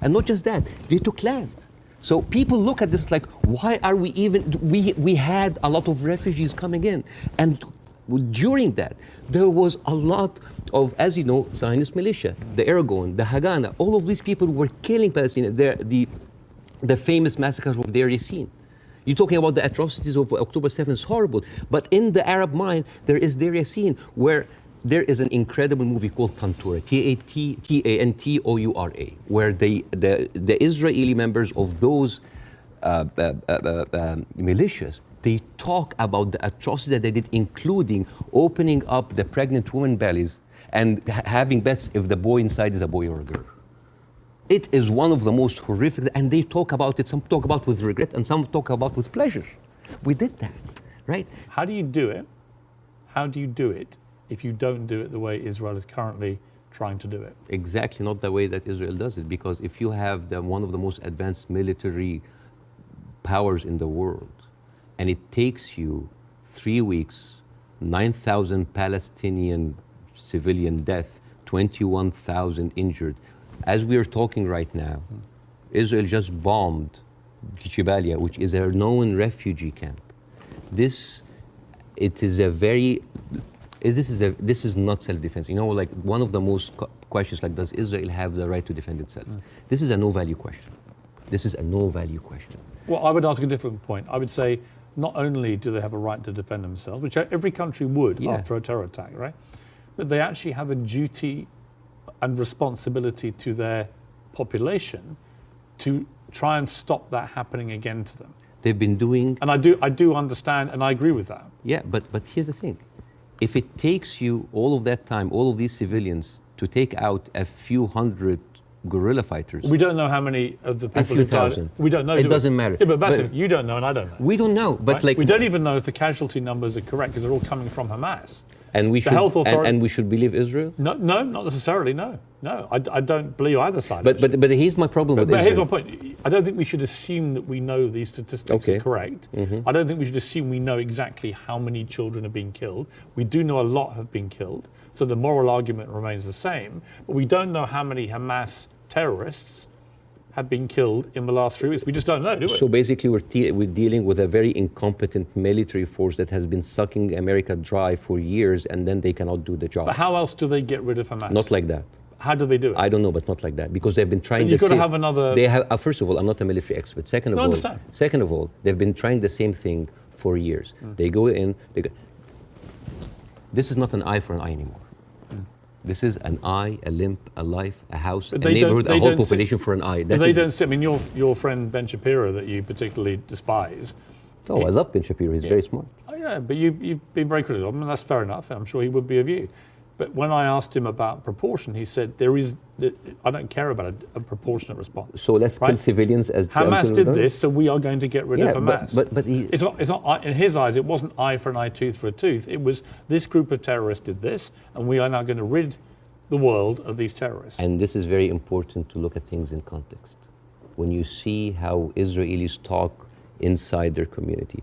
And not just that, they took land. So people look at this like, why are we even, we had a lot of refugees coming in. And during that, there was a lot of, as you know, Zionist militia, the Aragon, the Haganah, all of these people were killing Palestinians. The famous massacre of Deir Yassin. You're talking about the atrocities of October 7th, it's horrible. But in the Arab mind, there is Deir Yassin, where there is an incredible movie called Tantoura, Tantoura, where the Israeli members of those militias, they talk about the atrocities that they did, including opening up the pregnant women's bellies and having bets if the boy inside is a boy or a girl. It is one of the most horrific, and they talk about it, some talk about with regret and some talk about with pleasure. We did that, right? How do you do it? How do you do it if you don't do it the way Israel is currently trying to do it? Exactly not the way that Israel does it, because if you have one of the most advanced military powers in the world, and it takes you 3 weeks, 9,000 Palestinian civilian death, 21,000 injured. As we are talking right now, Israel just bombed Jabalia, which is a known refugee camp. This is not self-defense. You know, like one of the most questions, like, does Israel have the right to defend itself? This is a no-value question. This is a no-value question. Well, I would ask a different point. I would say, not only do they have a right to defend themselves, which every country would after a terror attack, right? But they actually have a duty and responsibility to their population to try and stop that happening again to them. They've been doing... And I do understand, and I agree with that. Yeah, but here's the thing. If it takes you all of that time, all of these civilians, to take out a few hundred guerrilla fighters... We don't know how many of the people... A few thousand. We don't know. It doesn't matter. Yeah, but Bassem, you don't know and I don't know. We don't know, but right? like... We don't even know if the casualty numbers are correct because they're all coming from Hamas. And we should, and we should believe Israel? No, not necessarily, no. No, I don't believe either side. But here's my problem with Israel. But here's my point. I don't think we should assume that we know these statistics are correct. I don't think we should assume we know exactly how many children are being killed. We do know a lot have been killed, so the moral argument remains the same. But we don't know how many Hamas terrorists have been killed in the last 3 weeks. We just don't know, do we? So basically we're dealing with a very incompetent military force that has been sucking America dry for years, and then they cannot do the job. But how else do they get rid of Hamas? Not like that. How do they do it? I don't know, but not like that, because they've been trying. But you've got to have another. They have. First of all, I'm not a military expert. Second of all, they've been trying the same thing for years. They go in. This is not an eye for an eye anymore. This is an eye, a limb, a life, a house, a neighborhood, a whole population for an eye. They don't see. I mean, your friend Ben Shapiro that you particularly despise. Oh, I love Ben Shapiro. He's very smart. Oh yeah, but you've been very critical of him, and that's fair enough. I'm sure he would be of you. But when I asked him about proportion, he said I don't care about a proportionate response. So let's kill civilians as Hamas did this, so we are going to get rid of Hamas. But it's not in his eyes. It wasn't eye for an eye, tooth for a tooth. It was this group of terrorists did this, and we are now going to rid the world of these terrorists. And this is very important to look at things in context. When you see how Israelis talk inside their community,